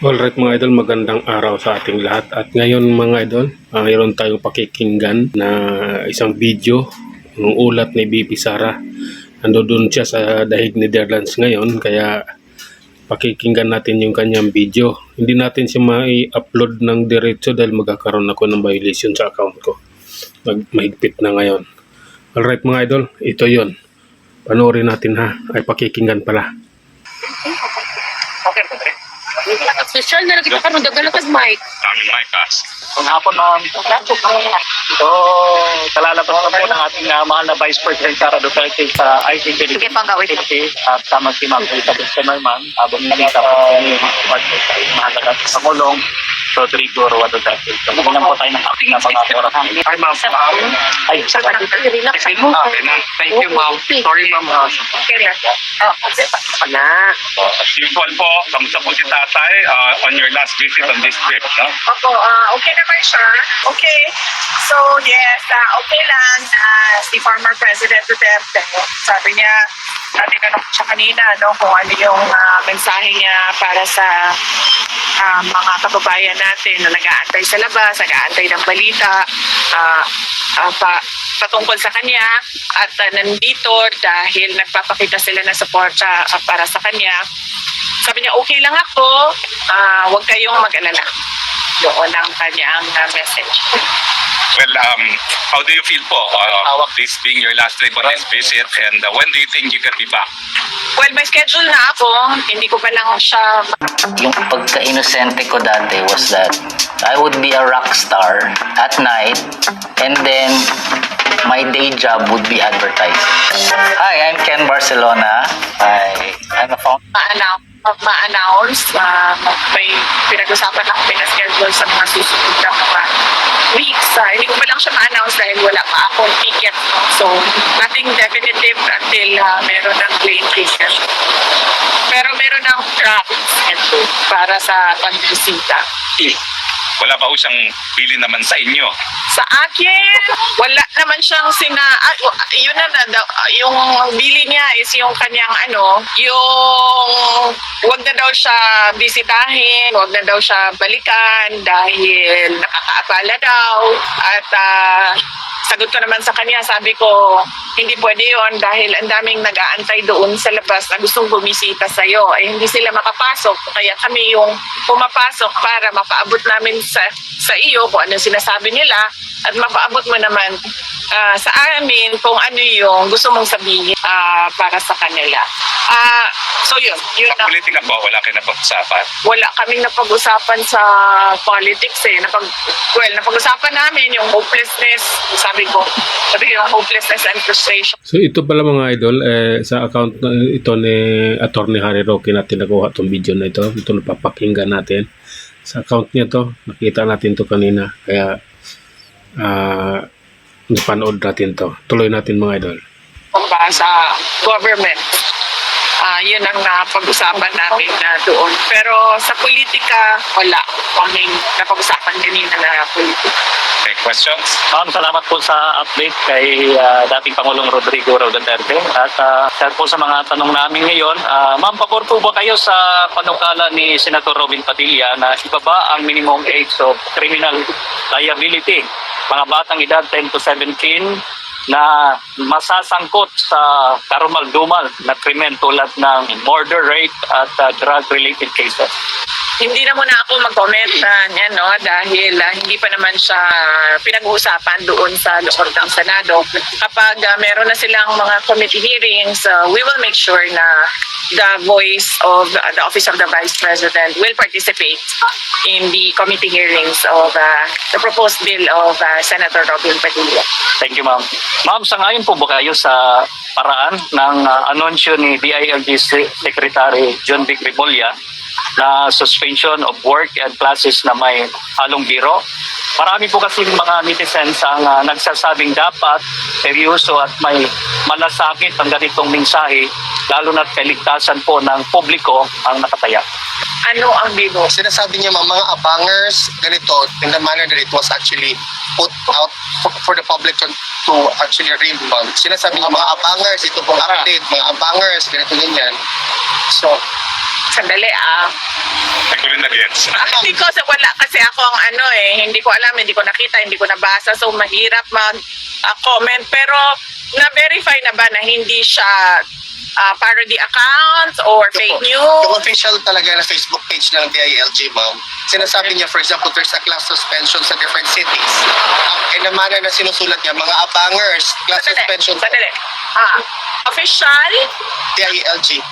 Alright mga idol, magandang araw sa ating lahat. At ngayon mga idol, mayroon tayong pakikinggan na isang video ng ulat ni BP Sara. Nandoon siya sa Dahig, Netherlands ngayon, kaya pakikinggan natin yung kanyang video. Hindi natin siya mai-upload ng diretso dahil magkakaroon ako ng violation sa account ko. Mahigpit na ngayon. Alright mga idol, ito yon. Panoorin natin ha, ay pakikinggan pala. Okay, Padre. Official na lagi ka ron dagala kag mic. Daming mic, Kung hapon, ma'am. So, kalalabas na po ng ating mahal na Vice President Sara Duterte sa ICT. Sige, panggawin. At sama si Ma'am Elizabeth Semerman, habang nakita po yung mahalaga sa Pangulong Rodrigo Roa Duterte. So, muna po tayo ng ating mga oras. Hi, ma'am. Ay, Sir, relax mo. okay na. Thank you, ma'am. Sorry, ma'am. Wala. As usual po, kamusta po si tatay on your last visit on this trip, no? Opo, okay naman siya. Okay. So, yes, okay lang. Si former President Duterte, sabi niya, tinanong ko siya kanina, no, kung ano yung mensahe niya para sa mga kababayan natin na nag-aantay sa labas, nag-aantay ng balita, patungkol sa kanya at nandito dahil nagpapakita sila ng suporta para sa kanya. Sabi niya, okay lang ako, huwag kayong mag-alala. Yun ang kanyang message. Well, how do you feel po? This being your last trip on this visit, and when do you think you can be back? Well, may schedule na ako. Hindi ko pa lang siya... Yung pagka-inosente ko dati was that I would be a rock star at night and then my day job would be advertising. Hi, I'm Ken Barcelona. I'm a founder. Ma-announce. May pinag-usapan na kami na schedule sa mga susunod na mga weeks. Hindi ko pa lang siya ma-announce dahil wala pa akong ticket. So, nothing definitive until meron ng plane ticket. Pero meron ng traffic schedule para sa pagbisita. Wala ba ho siyang bili naman sa inyo? Sa akin, wala naman siyang yun na, yung bili niya is yung kanyang yung wag na daw siya bisitahin, wag na daw siya balikan dahil nakakaabala daw. At sagot ko naman sa kanya, sabi ko, hindi pwede yun dahil ang daming nag-aantay doon sa labas na gustong bumisita sa'yo. Ay hindi sila makapasok, kaya kami yung pumapasok para mapaabot namin sa iyo kung ano sinasabi nila at mapaabot mo naman sa amin kung ano yung gusto mong sabihin para sa kanila. So yun Sa politika po, wala kayo napag-usapan? wala kaming napag-usapan sa politics napag-usapan namin yung hopelessness, sabi ko yung hopelessness and frustration. So ito pala mga idol, sa account na ito ni Attorney Harry Roque natin nakuha itong video na ito. Ito napapakinggan natin. Sa account niya to, nakita natin to kanina. Kaya napanood natin to. Tuloy natin mga idol. Sa government. Yun ang napag-usapan namin doon. Pero sa politika, wala kaming napag-usapan kanina na politika. Okay, questions? Ma'am, salamat po sa update kay dating Pangulong Rodrigo Roa Duterte. At dahil po sa mga tanong namin ngayon, ma'am, pabor po ba kayo sa panukala ni Senator Robin Padilla na ibaba ang minimum age of criminal liability? Mga batang edad 10 to 17 na masasangkot sa karumal-dumal na krimen tulad ng murder, rape at drug-related cases. Hindi na muna ako mag-comment niyan, no, dahil hindi pa naman siya pinag-uusapan doon sa loob ng Senado. Kapag meron na silang mga committee hearings, we will make sure na the voice of the Office of the Vice President will participate in the committee hearings of the proposed bill of Senator Robin Padilla. Thank you, ma'am. Ma'am, sangayon po ba kayo sa paraan ng anunsyo ni DILG Secretary John Vic Remulla na suspension of work and classes na may halong biro? Marami po kasi mga netizens ang nagsasabing dapat seryoso at may malasakit ang ganitong mensahe, lalo na't kaligtasan po ng publiko ang nakataya. Ano ang biro? Sinasabi niya mga abangers, ganito, in the manner that it was actually put out for the public to actually read about. Sinasabi niya mga abangers, ito pong update, mga abangers, ganito ganyan. So, Sandali I couldn't against. Hindi ko, wala kasi ako ang hindi ko alam, hindi ko nakita, hindi ko nabasa, so mahirap mag-comment. Pero na-verify na ba na hindi siya parody accounts or fake news? Yung official talaga na Facebook page ng DILG, ma'am, sinasabi niya, for example, there's a class suspension sa different cities. In a manner na sinusulat niya, mga abangers, class suspension Sandali. Official DILG.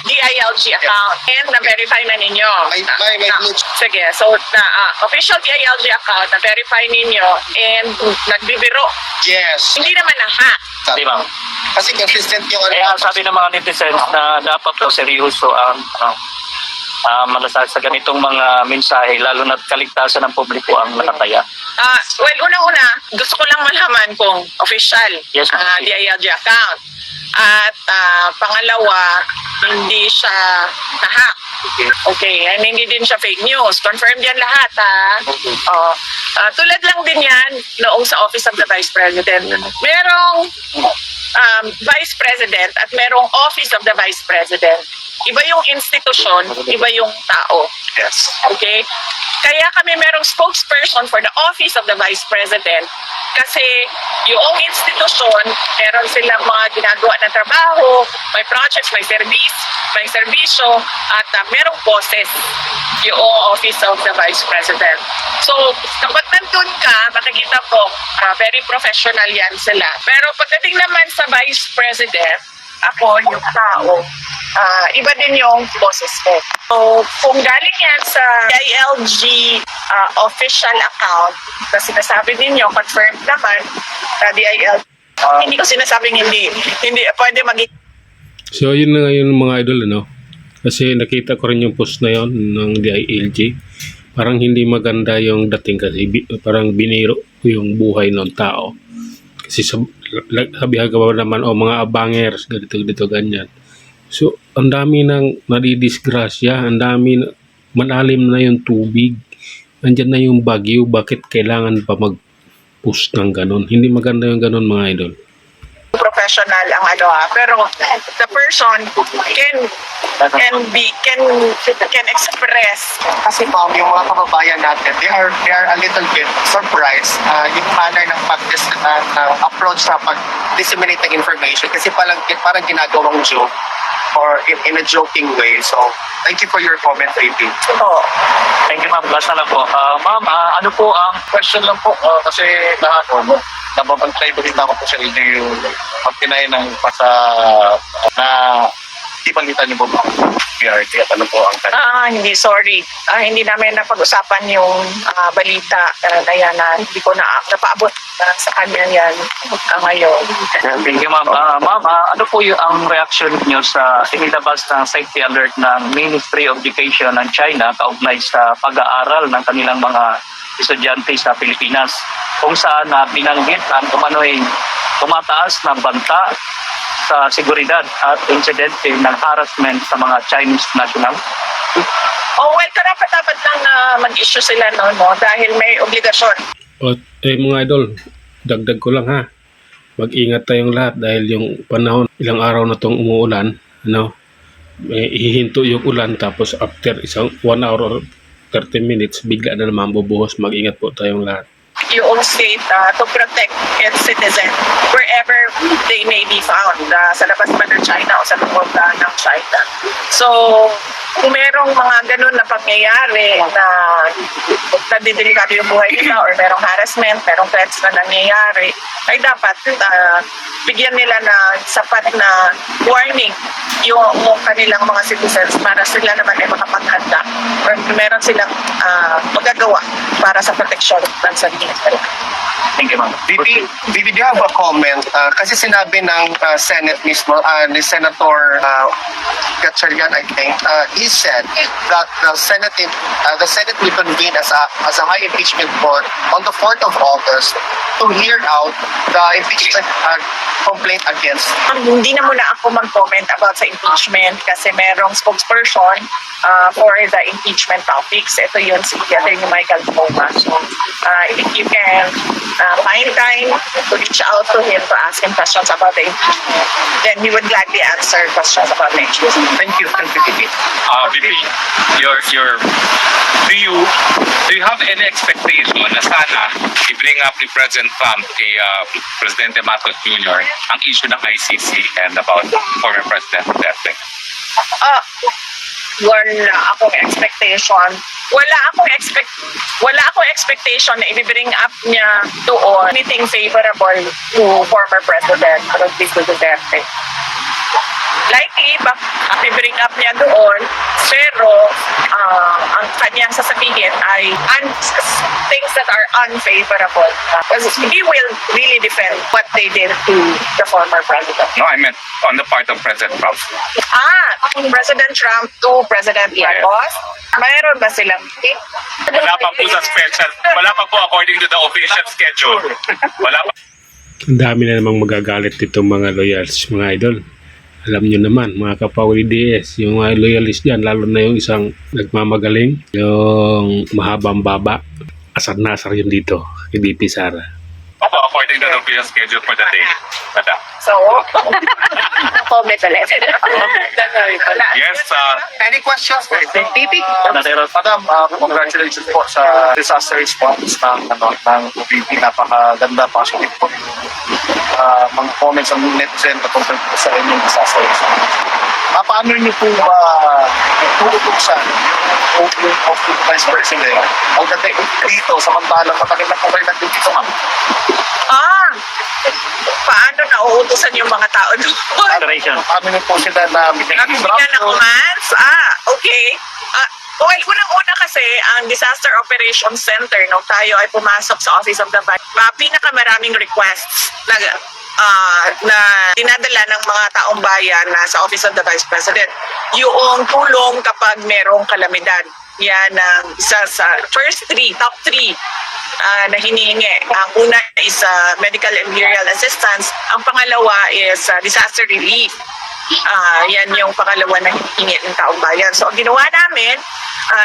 account and na-verify na ninyo. May glitch. Sige, so official DILG account, na-verify ninyo and nagbibiro. Yes. Hindi naman na-hack. Di ba? Kasi consistent yung Kaya sabi ng mga netizens na dapat daw seryoso ang malasal sa ganitong mga mensahe, lalo na't kaligtasan ng publiko ang nakataya. Well, unang-una, gusto ko lang malaman kung official Yes, ma'am. DILG account. At pangalawa, hindi siya na-hack. Okay, and hindi din siya fake news. Confirmed yan lahat, tulad lang din yan noong sa Office of the Vice President. Merong Vice President at merong Office of the Vice President. Iba yung institusyon, iba yung tao. Yes. Okay? Kaya kami merong spokesperson for the Office of the Vice President kasi yung institusyon, meron silang mga ginagawa na trabaho, may projects, may serbisyo, at merong bosses yung Office of the Vice President. So, kapag nandun ka, makikita po, very professional yan sila. Pero pagdating naman sa Vice President, ako, yung tao, iba din yung boses ko. So, kung galing yan sa DILG official account, na sinasabi ninyo, confirmed naman sa DILG, hindi ko sinasabing hindi pwede maging. So yun na ngayon mga idol, ano? Kasi nakita ko rin yung post na yon ng DILG. Parang hindi maganda yung dating kasi parang biniro yung buhay ng tao. Kasi sabihan ka ba naman, mga abangers, ganito, ganyan. So, ang dami nang nadidisgrasya, ang dami, malalim na yung tubig, andyan na yung bagyo, bakit kailangan pa mag-post ng ganun? Hindi maganda yung ganun mga idol. Professional ang pero the person can express. Kasi ma'am, yung mga kababayan natin, they are a little bit surprised yung manner ng approach sa pag-disseminate ng information kasi parang ginagawang joke or in a joking way. So, thank you for your comment, Ricky. Thank you, ma'am. Last na lang po. Ma'am, ano po ang Question lang po, kasi kahapon, nababantay ko rin ako po sa inyo yung pagpinay ng pasa na ipalitan niyo po ba PRT at ano po ang Hindi, sorry. Hindi namin napag-usapan yung balita na yan na hindi ko napaabot sa kanya yan ngayon. Thank you, ma'am. Ma'am, ano po yung ang reaction niyo sa inilabas ng safety alert ng Ministry of Education ng China kaugnay sa pag-aaral ng kanilang mga estudyante sa Pilipinas kung saan binanggit ang tumataas na banta sa seguridad at insidente ng harassment sa mga Chinese national? Well, dapat lang na mag-issue sila dahil may obligasyon. Mga idol, dagdag ko lang ha. Mag-ingat tayong lahat dahil yung panahon, ilang araw na tong umuulan, hihinto yung ulan tapos after 1 hour or 30 minutes, bigla na naman bubuhos. Mag-ingat po tayong lahat. Yung state to protect its citizens wherever they may be found, sa labas man ng China o sa loob ng China. So, kung merong mga ganun na pangyayari na nadidelikado yung buhay nila or merong harassment, merong threats na nangyayari, ay dapat bigyan nila na sapat na warning yung kanilang mga citizens para sila naman ay makapaghanda or meron silang magagawa para sa proteksyon ng sarili. Thank you, ma'am. Bibi, do you have a comment? Kasi sinabi ng Senate mismo, ni Senator Gatchalian, I think, he said that the Senate will convene as a high impeachment court on the 4th of August to hear out the impeachment complaint against. Hindi na muna ako mag-comment about sa impeachment kasi merong spokesperson for the impeachment topics. Ito yun si Attorney Michael Poma. So, if you can find time to reach out to him to ask him questions about the impeachment, then he would gladly answer questions about the impeachment. Thank you, VP. VP, do you have any expectation na sana i-bring up ni President Trump kay Presidente Marcos Jr. ang issue ng ICC and about former President Duterte? Wala akong expectation. Wala akong expectation na i-bring up niya doon anything favorable to former President Rodrigo Duterte. Likely, i-bring up niya doon, pero ang kanyang sasabihin ay things that are unfavorable. Because he will really defend what they did to the former president. No, I meant on the part of President Trump. President Trump to President Marcos. Mayroon ba silang meeting? Wala pa po sa special. Wala pa po according to the official schedule. Wala pa. Ang dami na namang magagalit itong mga loyals, mga idol. Alam nyo naman, mga kapawid DS, yung mga loyalist dyan, lalo na yung isang nagmamagaling, yung mahabang baba, asar na asar yun dito, kay BP Sara. Opo, according to the official schedule for the day. Madam. So, comment ulit. Yes, Any questions? VP? Madam, congratulations po sa disaster response ng OPP. Napakaganda, positive po. Mga comments ang netizen patungkol po sa inyong disaster response. Paano niyo po tututusan yung Office Vice President ang dating dito samantalang matagal na po kayo nandito, ma'am? Paano nauutosan yung mga tao doon? Paano niyo po sila na Bigyan ng commands? Okay. Well, unang-una kasi, ang Disaster Operations Center, nung tayo ay pumasok sa Office of the Vice, pinakamaraming requests na dinadala ng mga taong bayan na sa Office of the Vice President. Yung tulong kapag merong kalamidad. Yan ang isa sa top three na hinihingi. Ang una is medical and burial assistance. Ang pangalawa is disaster relief. Yan yung pangalawa na hinihingi ng taong bayan. So, ang ginawa namin,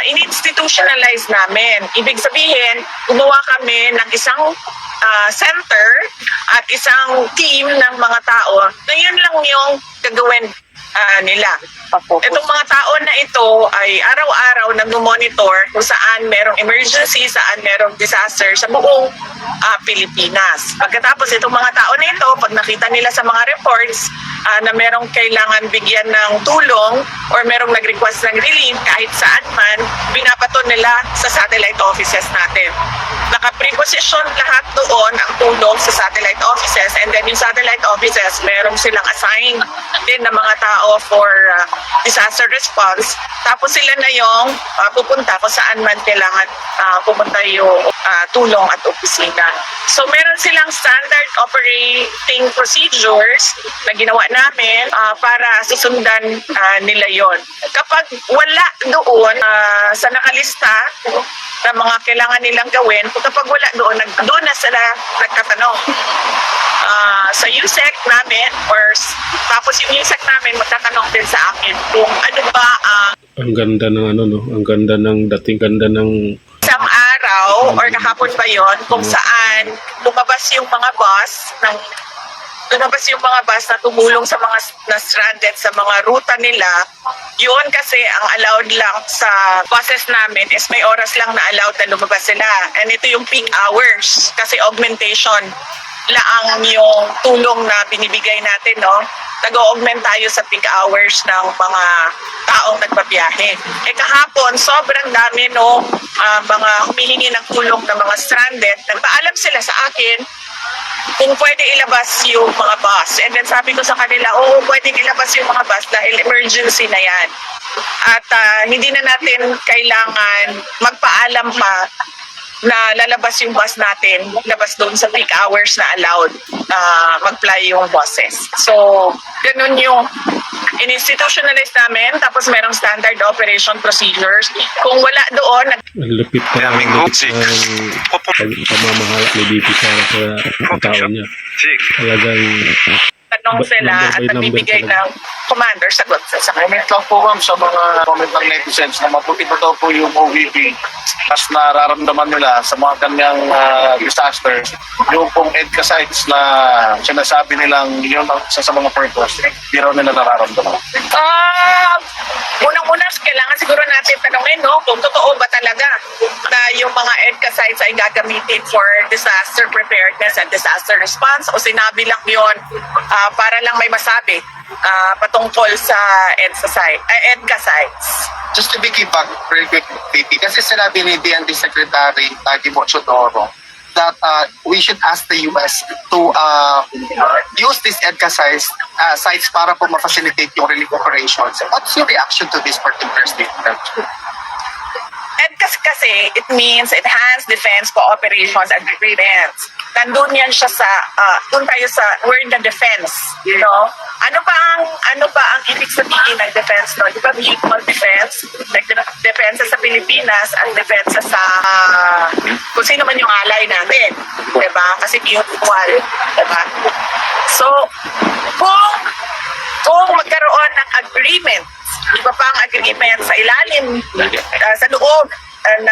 in-institutionalize namin. Ibig sabihin, gumawa kami ng isang center at isang team ng mga tao na yun lang yung gagawin nila. Itong mga tao na ito ay araw-araw nag-monitor kung saan merong emergency, saan merong disaster sa buong Pilipinas. Pagkatapos itong mga tao na ito, pag nakita nila sa mga reports na merong kailangan bigyan ng tulong or merong nag-request ng relief kahit saan man, binabato nila sa satellite offices natin. Naka-preposition lahat doon ang tulong sa satellite offices, and then yung satellite offices, merong silang assigned din na mga tao for disaster response. Tapos sila na yung pupunta kung saan man kailangan pupunta yung tulong at opisina. So meron silang standard operating procedures na ginawa namin para susundan nila yon. Kapag wala doon sa nakalista na mga kailangan nilang gawin, kapag wala doon na sila nagtatanong. Sa USEC namin, tapos yung USEC namin magtatanong din sa akin kung ano ba Ang ganda ng ang ganda ng isang araw or kahapon ba yon kung saan lumabas yung mga bus na tumulong sa mga na stranded sa mga ruta nila. Yun kasi ang allowed lang sa buses namin is may oras lang na allowed na lumabas sila. And ito yung peak hours kasi augmentation laang yung tulong na binibigay natin, no? Nag-augment tayo sa peak hours ng mga taong nagbabiyahe. Kahapon, sobrang dami, no? Mga humihingi ng tulong ng mga stranded. Nagpaalam sila sa akin kung pwede ilabas yung mga bus. And then sabi ko sa kanila, pwede ilabas yung mga bus dahil emergency na yan. At hindi na natin kailangan magpaalam pa na lalabas yung bus natin, labas doon sa peak hours na allowed mag-fly yung buses. So, ganun yung in-institutionalize namin, tapos merong standard operation procedures. Kung wala doon, ang lupit pa ang pamamahala ni BP Sara sa tao niya. Talagang magtatanong sila Number at by number nagbibigay talaga. ng commander sagot sa Comment lang po ma'am sa mga comment ng netizens na mabuti pa daw po yung OVP mas nararamdaman nila sa mga kanyang disaster yung pong EDCA sites na sinasabi nilang yun ang isa sa mga purpose hindi raw nila nararamdaman. Unang-una, kailangan siguro natin tanongin, no, kung totoo ba talaga na yung mga EDCA sites ay gagamitin for disaster preparedness and disaster response o sinabi lang yun para lang may masabi patungkol sa EDCA sites. Just to piggyback real quick, Titi, kasi sinabi ni DND Secretary Gibo Chodoro that we should ask the US to use these EDCA sites para po ma-facilitate yung relief operations. What's your reaction to this particular statement? EDCA kasi, it means Enhanced Defense Cooperations and Agreements. Nandun yan siya sa, dun tayo sa, we're in the defense, you know? Ano ba ang ibig sabihin ng defense, no? Di ba mutual defense? Like, defense sa Pilipinas at defense sa, kung sino man yung alay natin. Di ba? Kasi mutual. Di ba? So, kung magkaroon ng agreement, iba pang agreement sa ilalim, sa loob ng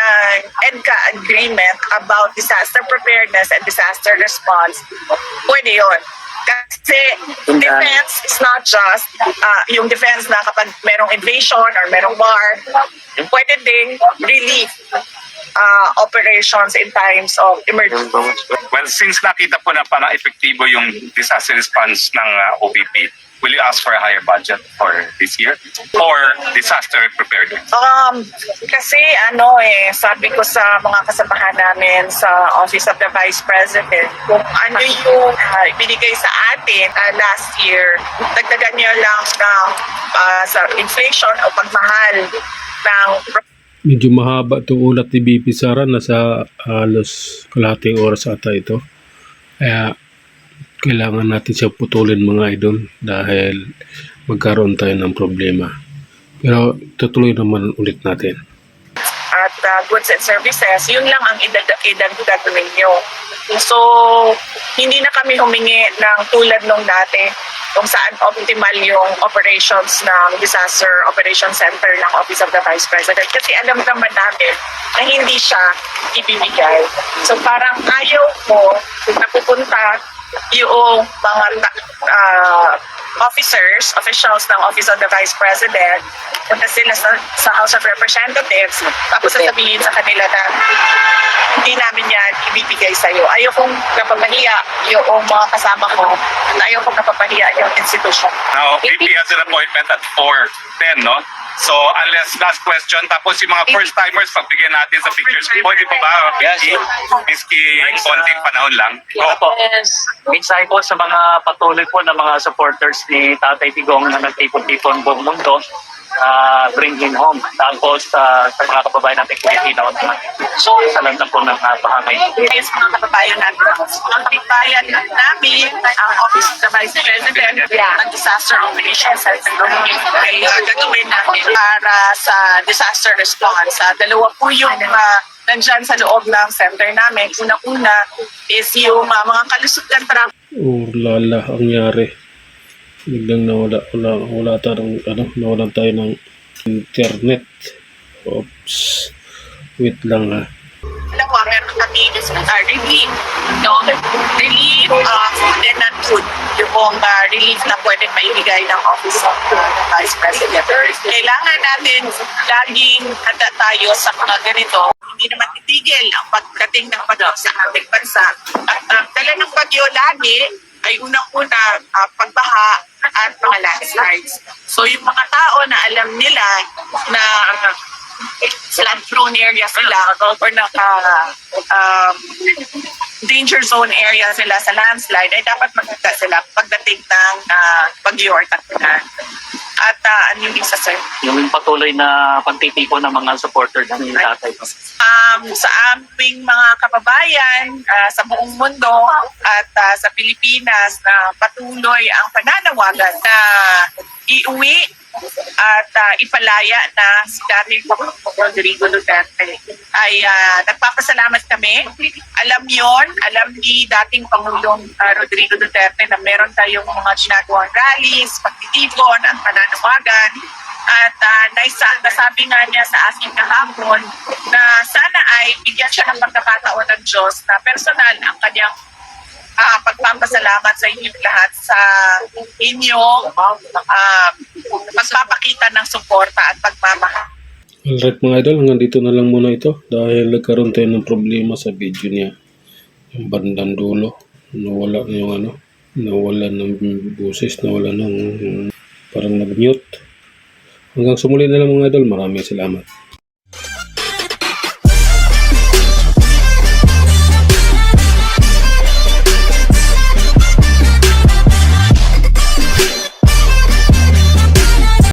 EDCA agreement about disaster preparedness and disaster response, pwede yun. Kasi defense is not just yung defense na kapag merong invasion or merong war, pwede ding relief operations in times of emergency. Well, since nakita po na parang epektibo yung disaster response ng OVP, will you ask for a higher budget for this year? Or disaster preparedness? Kasi sabi ko sa mga kasamahan namin sa Office of the Vice President, kung ano yung binigay sa atin last year, dagdagan niyo lang ng sa inflation o pagmahal ng Medyo mahaba itong ulat ni BP Sara, nasa halos kalahating oras ata ito. Kaya kailangan natin siya putulin mga idol dahil magkaroon tayo ng problema. Pero tutuloy naman ulit natin. at goods and services, yun lang ang idagdag ninyo. So, hindi na kami humingi ng tulad nung dati kung saan optimal yung operations ng Disaster Operation Center ng Office of the Vice President. Kasi alam naman namin na hindi siya ibibigay. So parang ayaw ko na pupunta yung mga officials ng Office of the Vice President, punta sila sa House of Representatives, tapos sasabihin sa kanila na hindi namin yan ibibigay sa'yo. Ayaw kong napapahiya yung mga kasama ko, at ayaw kong napapahiya yung institution. Now, BP has an appointment at 4:10, no? So, unless last question, tapos yung mga first-timers, pagbigyan natin sa pictures. Pwede pa ba? Yes. Miski konting panahon lang. Opo. Mensahe po sa mga patuloy po ng mga supporters ni Tatay Digong na nagtipon-tipon buong mundo, bring him home. Tapos sa mga kababayan natin Pilipino na sa landa po ng pahangay. Yes, mga kababayan natin. Ang kababayan namin, ang Office of the Vice President, ang Disaster Operations Center, ay gagawin namin para sa disaster response. Dalawa po yung nandyan sa loob ng center namin. Una-una is yung mga kalusugan traffic. Oh, lala, ang nangyari. Biglang nawala nawalan tayo ng internet. Oops. Wait lang ha. Dalawa, meron kami relief, food and non-food. Yung relief na pwedeng maibigay ng Office of the Vice President. Kailangan natin laging handa tayo sa mga ganito. Hindi naman titigil ang pagdating ng bagyo sa ating bansa. At dala ng bagyo lagi ay unang-una pagbaha at mga landslides. So yung mga tao na alam nila na flood-prone area sila or danger zone area sila sa landslide, ay dapat magkita sila pagdating ng bagyo or tagpunan. At ano yung isa, sir? Yung patuloy na pagtitipon ng mga supporter ng Tatay. Sa aming mga kababayan sa buong mundo at sa Pilipinas na patuloy ang pananawagan na iuwi at ipalaya na si dating Pangulong Rodrigo Duterte. Ay nagpapasalamat kami. Alam ni dating Pangulong Rodrigo Duterte na meron tayong mga ginagawang rallies, pagtitipon, at pananawagan. At nasabi nga niya sa akin kahapon na sana ay bigyan siya ng pagkakataon ng Diyos na personal ang kanyang pagpapasalamat sa inyong lahat sa inyong magpapakita ng suporta at pagmamahal. Alright mga idol, hanggang dito na lang muna ito dahil nagkaroon tayo ng problema sa video niya. Yung bandang dulo, nawala na yung nawala ng boses, nawala ng parang nag-mute. Hanggang sumuli na lang mga idol, maraming salamat.